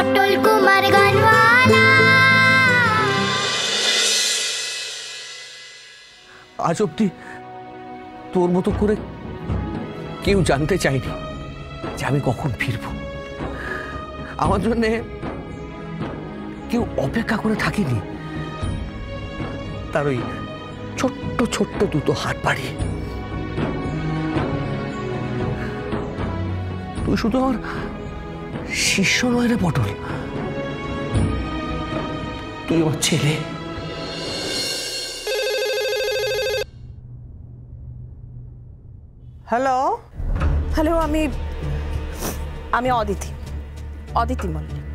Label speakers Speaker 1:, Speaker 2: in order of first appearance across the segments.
Speaker 1: অটল কুমার গানওয়ালা।
Speaker 2: আজ অব্দি তোর মতো করে কেউ জানতে চায়নি যে আমি কখন ফিরব। আমার জন্য কেউ অপেক্ষা করে থাকেনি তার ওই ছোট্ট ছোট্ট দুটো হাত বাড়িয়ে। তুই শুধু আমার শিষ্য নয় রে পটল, তুই আমার ছেলে।
Speaker 3: হ্যালো হ্যালো, আমি অদিতি মল্লিক,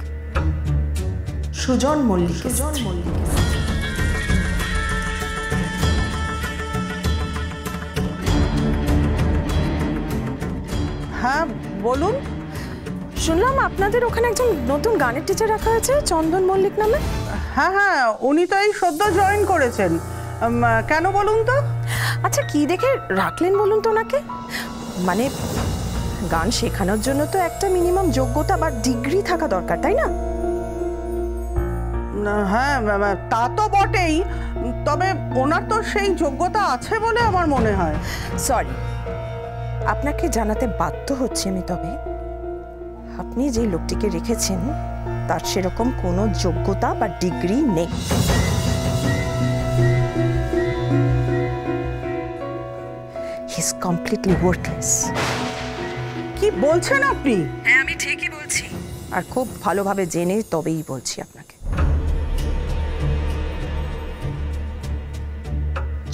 Speaker 3: সুজন মল্লিক। হ্যাঁ বলুন। শুনলাম আপনাদের ওখানে একজন নতুন গানের টিচার রাখা হয়েছে, চন্দন মল্লিক নামে। হ্যাঁ হ্যাঁ, উনি তো এই সদ্য জয়েন করেছেন। কেন বলুন তো? আচ্ছা, কি দেখে রাখলেন বলুন তো ওনাকে? মানে গান শেখানোর জন্য তো একটা মিনিমাম যোগ্যতা বা ডিগ্রি থাকা দরকার, তাই না? হ্যাঁ তা তো বটেই, তবে ওনার তো সেই যোগ্যতা আছে বলে আমার মনে হয়। সরি, আপনাকে জানাতে বাধ্য হচ্ছি আমি, তবে আপনি যে লোকটিকে রেখেছেন তার সেরকম কোনো যোগ্যতা বা ডিগ্রি নেই। He is completely worthless. কি বলছেন আপনি? হ্যাঁ, আমি ঠিকই বলছি, আর খুব ভালোভাবে জেনে তবেই বলছি আপনাকে।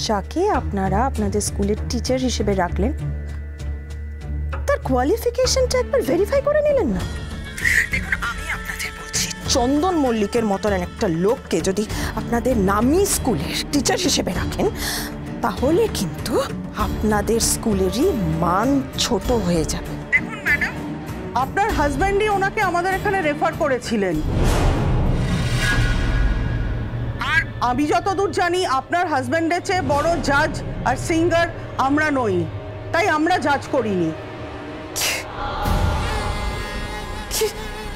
Speaker 3: যাকে আপনারা আপনাদের স্কুলের টিচার হিসেবে রাখলেন, তার কোয়ালিফিকেশনটা একবার ভেরিফাই করে নিলেন না? দেখুন, আমি আপনাদের বলছি, চন্দন মল্লিকের মতন একটা লোককে যদি আপনাদের নামি স্কুলের টিচার হিসেবে রাখেন, তাহলে কিন্তু আপনাদের স্কুলেরই মান ছোট হয়ে যাবে। দেখুন ম্যাডাম, আপনার হাজবেন্ডই ওনাকে আমাদের এখানে রেফার করেছিলেন, আর আমি যতদূর জানি আপনার হাজবেন্ডের চেয়ে বড় জাজ আর সিঙ্গার আমরা নই, তাই আমরা জাজ করিনি।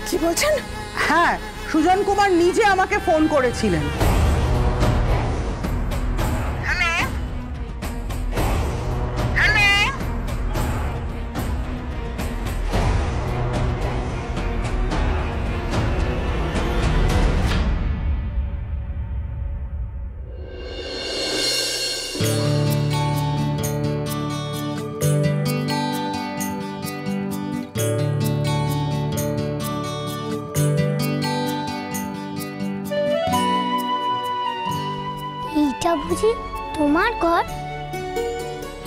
Speaker 3: কি বলছেন? হ্যাঁ, সুজন কুমার নিজে আমাকে ফোন করেছিলেন।
Speaker 1: এইটা বুঝি তোমার ঘর?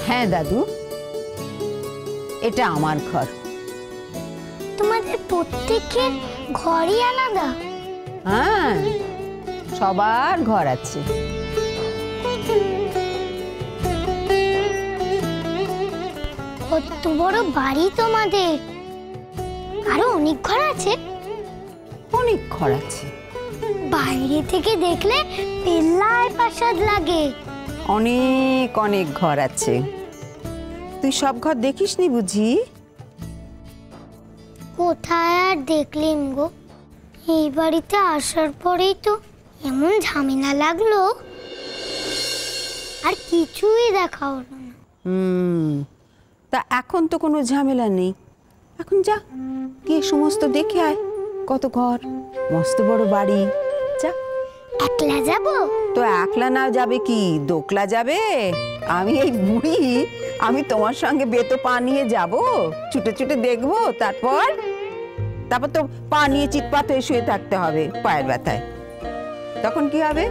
Speaker 4: হ্যাঁ দাদু, এটা আমার ঘর।
Speaker 1: তোমাদের প্রত্যেকের ঘরই আলাদা?
Speaker 4: হ্যাঁ, সবার ঘর আছে।
Speaker 1: কত বড় বাড়ি তোমাদের! আরো অনেক ঘর আছে?
Speaker 4: অনেক ঘর আছে।
Speaker 1: বাইরে থেকে দেখলে পেল্লায় প্রাসাদ লাগে।
Speaker 4: অনেক অনেক ঘর আছে। তুই সব ঘর দেখিসনি বুঝি?
Speaker 1: কোথায় আর দেখলেন গো, এই বাড়িতে আসার পরেই তো এমন ঝামেলা লাগলো, আর কিছুই দেখা হলো না।
Speaker 4: তা এখন তো কোনো ঝামেলা নেই। এখন যা গিয়ে সমস্ত দেখে আয়, কত ঘর, মস্ত বড় বাড়ি। যা।
Speaker 1: একলা যাবো?
Speaker 4: তো একলা না যাবে কি, দোকলা যাবে? আমি এই বুড়ি, আমি তোমার সঙ্গে বেতো পা নিয়ে যাবো, ছুটে ছুটে দেখবো, তারপর তো পা নিয়ে চিৎপাত হয়ে শুয়ে থাকতে হবে পায়ের ব্যথায়। তখন কি হবে?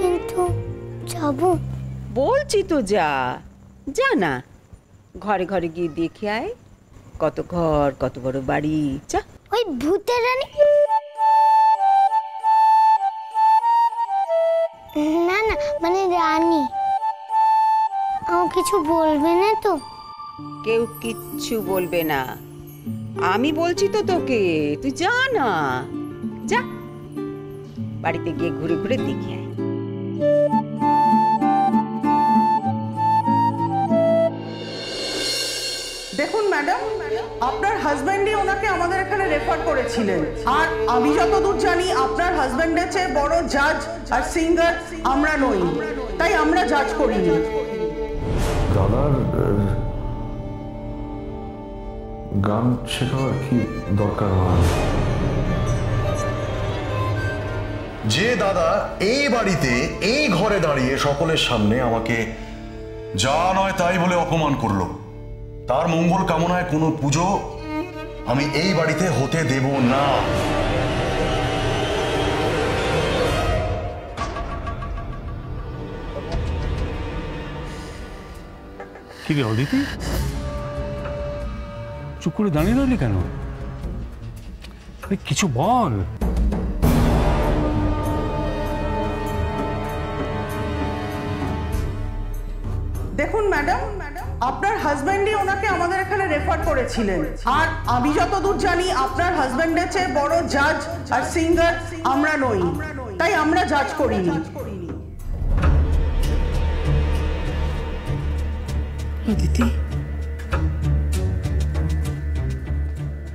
Speaker 1: কিন্তু যাবো?
Speaker 4: বলছি তো যা, যা না, ঘরে ঘরে গিয়ে দেখে আয়, কত ঘর, কত বড় বাড়ি। যা।
Speaker 1: ওই ভূতের রানী? না না, মানে রানী। আমাকে কিছু বলবে না তো?
Speaker 4: কেউ কিচ্ছু বলবে না, আমি বলছি তো তোকে, তুই যা না, যা, বাড়িতে গিয়ে ঘুরে ঘুরে দেখে আয়।
Speaker 3: দেখুন ম্যাডাম, আপনার হাজবেন্ডই ওনাকে আমাদের এখানে রেফার করেছিলেন, আর আমি যতদূর জানি আপনার হাজবেন্ডের চেয়ে বড় জাজ আর সিঙ্গার আমরা নই, তাই আমরা জাজ করিনি।
Speaker 5: দাদার গান শেখার কি দরকার হয়?
Speaker 6: যে দাদা এই বাড়িতে এই ঘরে দাঁড়িয়ে সকলের সামনে আমাকে যা নয় তাই বলে অপমান করলো, তার মঙ্গল কামনায় কোনো পুজো আমি এই বাড়িতে হতে দেব না।
Speaker 7: কি রে অদিতি, চুপ করে দাঁড়িয়ে রইলি কেন? কিছু বল।
Speaker 3: দেখুন ম্যাডাম, আপনার হাজবেন্ডই ওনাকে আমাদের এখানে রেফার করেছিলেন, আর আমি যতদূর জানি আপনার হাজবেন্ডের চেয়ে বড় জাজ আর সিঙ্গার আমরা নই, তাই আমরা জাজ করিনি।
Speaker 7: অদিতি,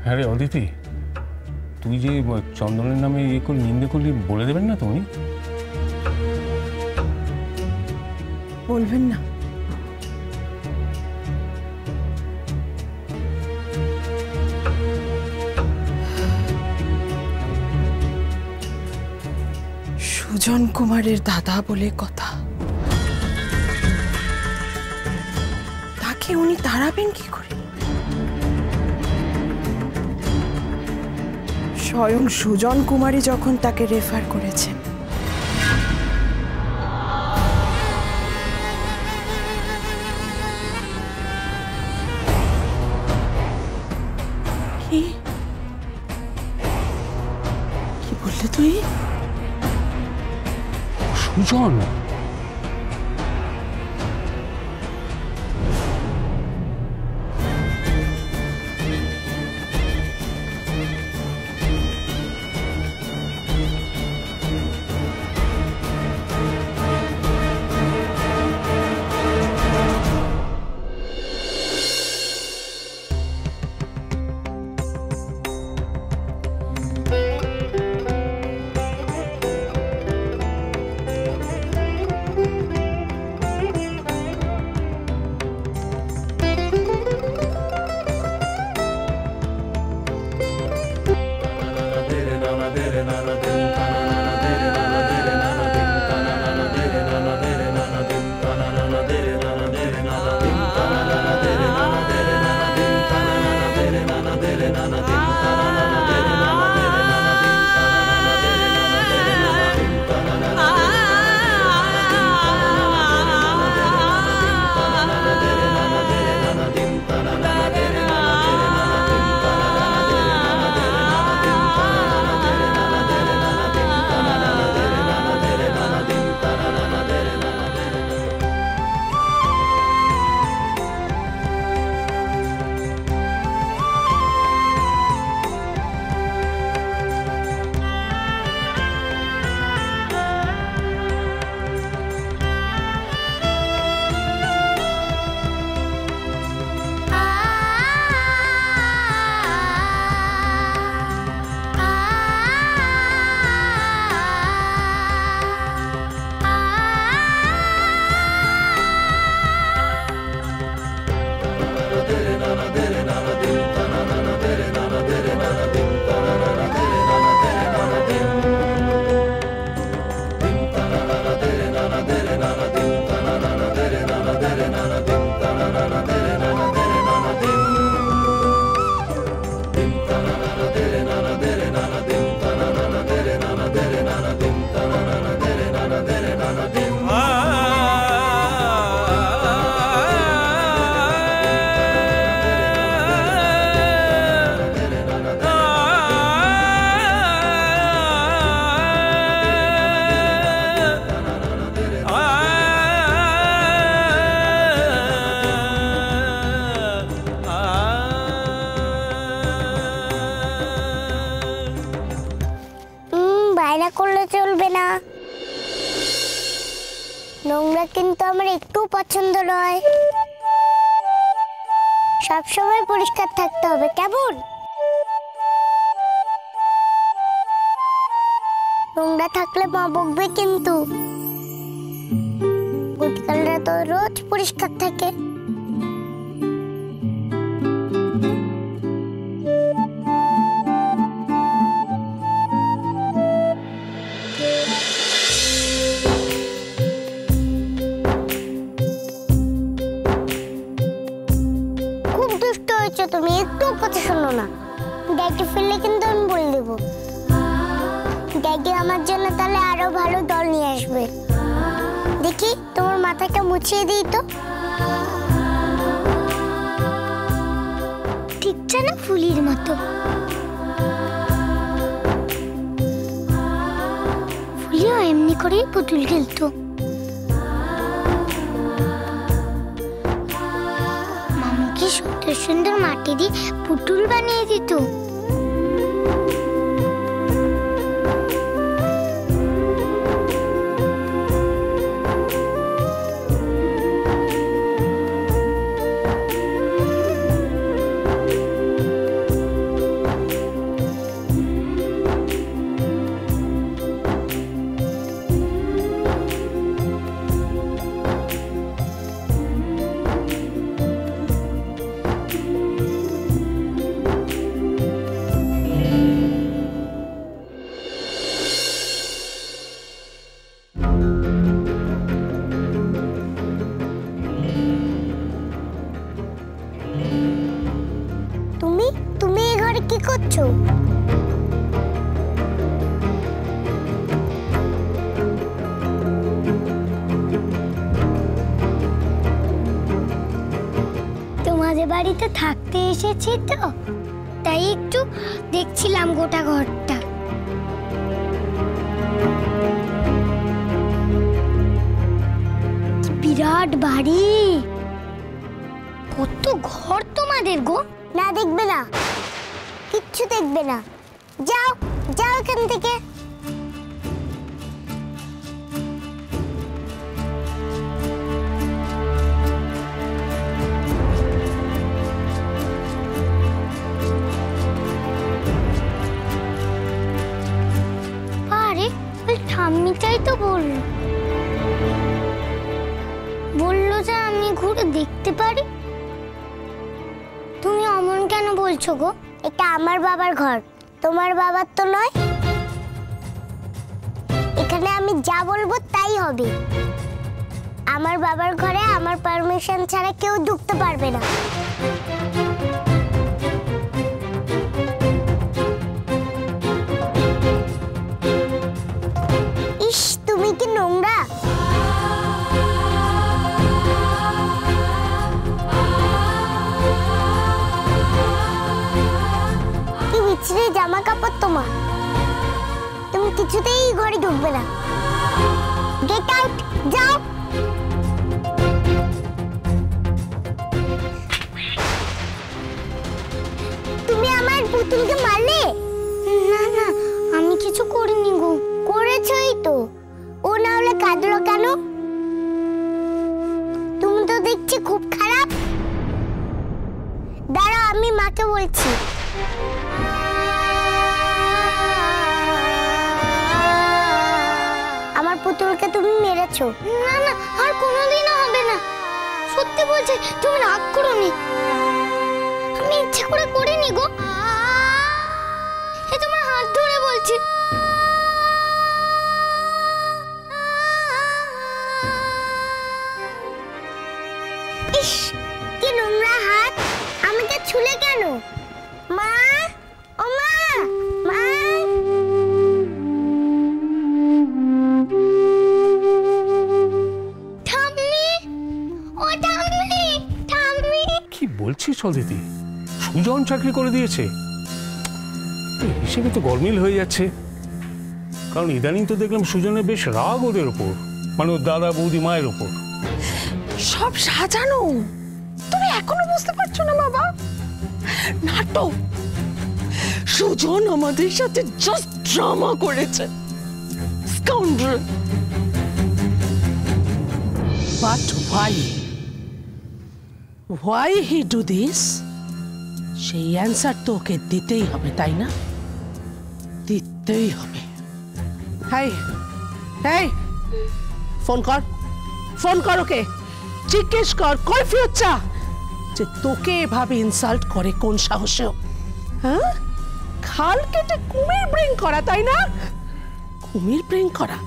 Speaker 7: হ্যাঁ রে অদিতি, তুই যে চন্দনের নামে ইয়ে করে নিন্দে করলি, বলে দেবেন না তুমি?
Speaker 3: বলবেন না? সুজন কুমারের দাদা বলে কথা, তাকে উনি তাড়াবেন কি করে? স্বয়ং সুজন কুমারী যখন তাকে রেফার করেছেন। কি বললে তুই?
Speaker 7: সুজন?
Speaker 1: নোংরা কিন্তু আমার একটু পছন্দ নয়। সব সময় পরিষ্কার থাকতে হবে, কেমন? নোংরা থাকলে মা বকবে কিন্তু। পুটকালরা তো রোজ পরিষ্কার থাকে। খুব দুষ্ট হয়েছো তুমি, একটু কথা শোনো না। ড্যাডি ফিরলে কিন্তু আমি বলে দেবো। ড্যাডি আমার জন্য তাহলে আরো ভালো দল নিয়ে আসবে। দেখি তোমার মাথাটা মুছিয়ে দিই তো। ঠিকছে না ফুলির মতো। ফুলিও এমনি করেই পুতুল খেলতো। মামু কি সুন্দর সুন্দর মাটি দিয়ে পুতুল বানিয়ে দিত। তুমি এই ঘরে কি করছো? তোমাদের বাড়িতে থাকতে এসেছি তো, তাই একটু দেখছিলাম গোটা ঘরটা। বিরাট বাড়ি, কত ঘর তোমাদের গো। না দেখবে না, কিচ্ছু দেখবে না। যাও যাও এখান থেকে। আরে ওই ঠাম্মিটাই তো বললো যে আমি ঘুরে দেখতে পারি। তুমি অমন কেন বলছো গো? এটা আমার বাবার ঘর, তোমার বাবার তো নয়। এখানে আমি যা বলবো তাই হবে। আমার বাবার ঘরে আমার পারমিশন ছাড়া কেউ ঢুকতে পারবে না। ইস, তুমি কি নোংরা! জামা কাপড় তোমার, তুমি কিছুতেই ঘরে ঢুকবে না। গেট আউট, যাও। তুমি আমার পুতুলকে মারলে? না না, আমি কিছু করিনি গো। করেছই তো, ও না হলে কাঁদলো কেন? তুমি তো দেখছি খুব খারাপ। দাঁড়াও, আমি মাকে বলছি। আমার পুতুলকে তুমি মেরেছো। না না, আর কোনোদিনও হবে না, সত্যি বলছি। তুমি রাগ করোনি, আমি ইচ্ছে করে করিনি গো। এই তোমার হাত ধরে বলছি। ইস, কি নোংরা হাত! আমাকে ছুলে কেন? মা, ও মা, মা!
Speaker 7: কি বলছিস অদিতি? সুজন চাকরি করে দিয়েছে? হিসেবে তো গরমিল হয়ে যাচ্ছে। কারণ ইদানিং তো দেখলাম সুজনের বেশ রাগ ওদের ওপর, মানে ওর দাদা বৌদি মায়ের ওপর।
Speaker 3: সব সাজানো, তুমি এখনো বুঝতে পারছো না বাবা? নাটক। সুজন আমাদের সাথে জাস্ট ড্রামা করেছে। স্কাউন্ডার। বাট ভাই,
Speaker 8: হোয়াই হি ডু দিস সেই অ্যান্সার তো ওকে দিতেই হবে, তাই না? দিতেই হবে। হাই হাই, ফোন কর, ফোন কর ওকে, জিজ্ঞেস কর, কৈফিয়ত চা যে তোকে এভাবে ইনসাল্ট করে কোন সাহসেও। হ্যাঁ, খাল কেটে কুমির ব্রিং করা, তাই না? কুমির ব্রিং করা,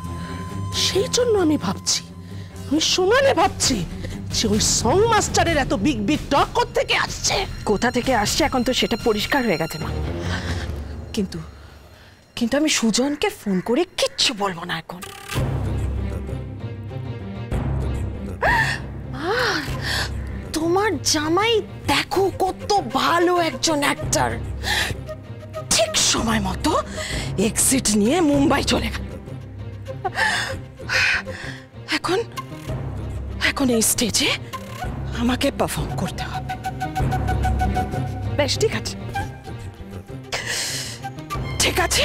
Speaker 8: সেই জন্য আমি ভাবছি, আমি শুনালে ভাবছি যে ওই সং মাস্টারের এত বিগ বিগ টক থেকে আসছে।
Speaker 3: কোথা থেকে আসছে এখন তো সেটা পরিষ্কার হয়ে গেছে মা, কিন্তু কিন্তু আমি সুজনকে ফোন করে কিচ্ছু বলবো না এখন। তোমার জামাই দেখো কত ভালো একজন অ্যাক্টর, ঠিক সময় মতো এক্সিট নিয়ে মুম্বাই চলে গেল। এখন এখন এই স্টেজে আমাকে পারফর্ম করতে হবে। বেশ, ঠিক আছে ঠিক আছে,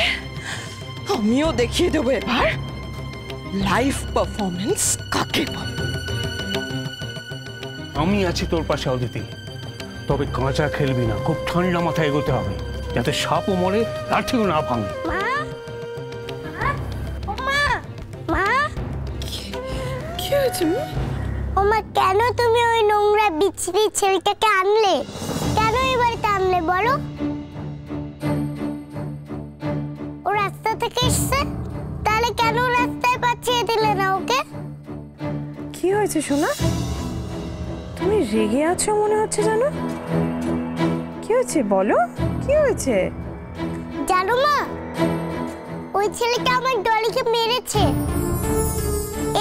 Speaker 3: আমিও দেখিয়ে দেবো এবার লাইভ পারফরমেন্স কাকে বলে।
Speaker 7: আমি আছি তোর পাশে অদিতি, তবে কাঁচা খেলবি না, খুব ঠান্ডা মাথায় এগোতে হবে, যাতে সাপও মরে লাঠিও না ভাঙে।
Speaker 1: মা, ও মা, মা,
Speaker 3: কি হয়েছে?
Speaker 1: ও মা, কেন তুমি ওই নোংরা বিচ্ছিরি ছেলেটাকে আনলে? কেন এই বাড়িতে আনলে বলো? ও রাস্তা থেকে এসছে, তাহলে কেন রাস্তায় পাঠিয়ে দিলে না ওকে?
Speaker 3: কি হয়েছে সোনা? তুমি রেগে আছো মনে হচ্ছে, জানো? কি হয়েছে বলো, কি হয়েছে?
Speaker 1: জানো মা, ওই ছেলেটা আমার ডলিকে মেরেছে।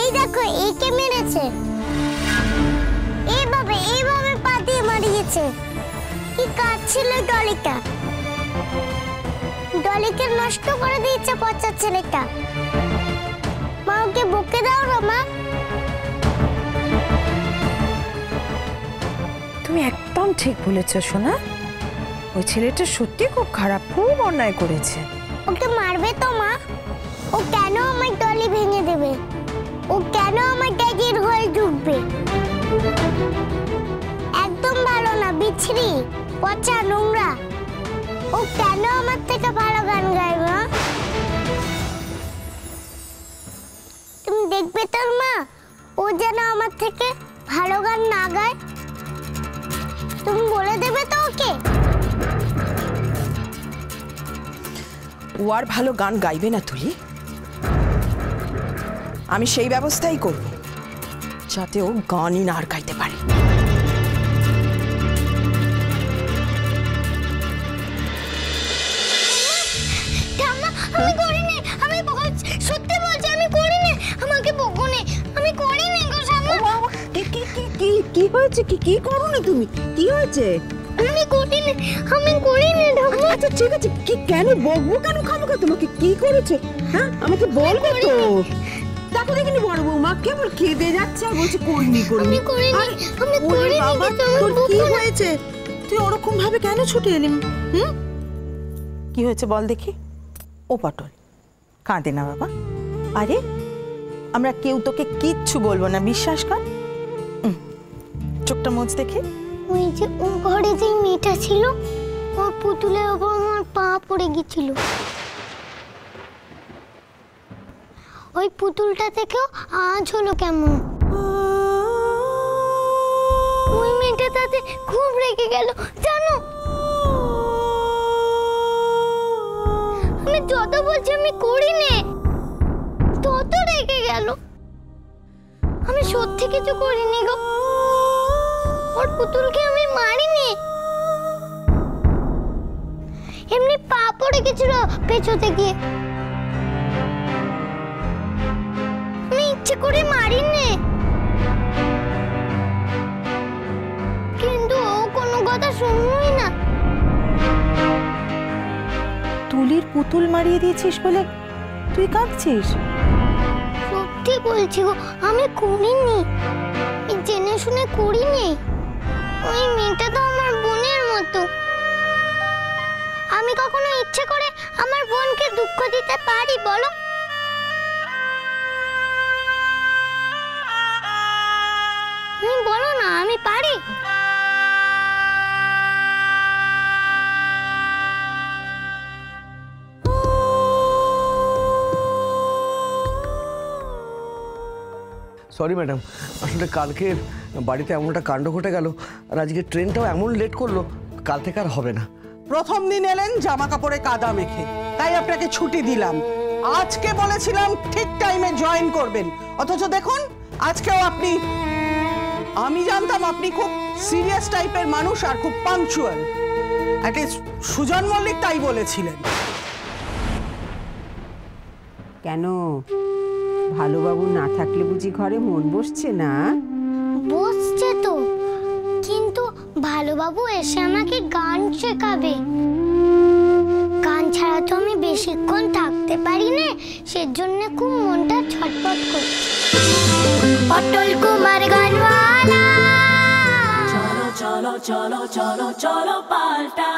Speaker 1: এই দেখো, একে মেরেছে, এইভাবে এইভাবে পা দিয়ে মারিয়েছে। কি কাঁদছিল ডলিটা, ডলিকে নষ্ট করে দিয়েছে পচা ছেলেটা। মা, ওকে বকে দাও না মা।
Speaker 3: তুমি একদম ঠিক বলেছ সোনা, ওই ছেলেটা সত্যি খুব খারাপ, খুব অন্যায় করেছে।
Speaker 1: ওকে মারবে তো মা? ও কেন আমার ডলি ভেঙে দেবে? ও কেন আমার ড্যাডির ঘরে ঢুকবে? একদম ভালো না, বিচ্ছিরি, পচা, নোংরা। ও কেন আমার থেকে ভালো গান গায় মা? তুমি দেখবে তোর মা, ও যেন আমার থেকে ভালো গান না গায়। তুমি বলে দেবে তো ওকে?
Speaker 3: ও আর ভালো গান গাইবে না তুলি, আমি সেই ব্যবস্থাই করব যাতে ও গানই না আর গাইতে পারে।
Speaker 1: আমি করিনি, আমি সত্যি বলছি, আমি করিনি, আমাকে বকুনি, আমি করিনি গো শামা।
Speaker 4: কি হয়েছে? কি করো না তুমি? কি হয়েছে?
Speaker 1: আমি করিনি, আমি করিনি ঠাম্মা।
Speaker 4: আচ্ছা ঠিক আছে, কি কেন বকবো কেন খামোখা? তোমাকে কি করেছে? হ্যাঁ, আমাকে বলবে তো। দেখো দেখিনি বড় বৌমা কেবল খেদে যাচ্ছে আর বলছে করিনি
Speaker 1: আমি করিনি, আমি করিনি।
Speaker 4: বাবা, তোর কি হয়েছে? তুই ওরকম ভাবে কেন ছুটে এলি? কি হয়েছে বল দেখি। ও পটল, কাঁদে না বাবা। আরে আমরা কেউ তোকে কিচ্ছু বলবো না, বিশ্বাস কর। চোখটা মোচ দেখে।
Speaker 1: ওই যে ও ঘরে যে মেয়েটা ছিল, ওর পুতুলের ওপর আমার পা পড়ে গেছিল। ওই পুতুলটা থেকেও আজ হলো কেমন। ওই মেয়েটা তাতে খুব রেগে গেল, জানো? আমি যত বলছি আমি করিনি, তত রেগে গেল। আমি সত্যি কিছু করিনি গো, ওর পুতুলকে আমি মারিনি, এমনি পা পড়ে গেছিল পেছতে গিয়ে। আমি ইচ্ছে করে মারিনি, কিন্তু ও কোনো কথা শুনলই না।
Speaker 3: তুলির পুতুল মারিয়ে দিয়েছিস বলে তুই কাঁদছিস?
Speaker 1: সত্যি বলছি গো, আমি করিনি, জেনে শুনে করিনি। ওই মেয়েটা তো আমার বোনের মতো, আমি কখনো ইচ্ছে করে আমার বোনকে দুঃখ দিতে পারি বলো? তুমি বলো না, আমি পারি?
Speaker 2: সরি ম্যাডাম, আসলে কালকে বাড়িতে এমন একটা কাণ্ড ঘটে গেল, আর আজকে ট্রেনটাও এমন লেট করলো, কাল থেকে আর হবে না।
Speaker 8: প্রথম দিন এলেন জামা কাপড়ে কাদা মেখে, তাই আপনাকে ছুটি দিলাম। আজকে বলেছিলাম ঠিক টাইমে জয়েন করবেন, অথচ দেখুন আজকেও আপনি। আমি জানতাম আপনি খুব সিরিয়াস টাইপের মানুষ আর খুব পাংচুয়াল, অ্যাটলিস্ট সুজন মল্লিক তাই বলেছিলেন।
Speaker 4: কেন ভালোবাবু না থাকলে বুঝি ঘরে মন বসছে না?
Speaker 1: বসছে তো, কিন্তু ভালোবাবু এসে আমাকে গান শেখাবে। গান ছাড়া তো আমি বেশিক্ষণ থাকতে পারি না, সেজন্য খুব মনটা ছটফট করছে। পটল কুমার গানওয়ালা,
Speaker 9: চলো চলো চলো চলো চলো পাল্টা।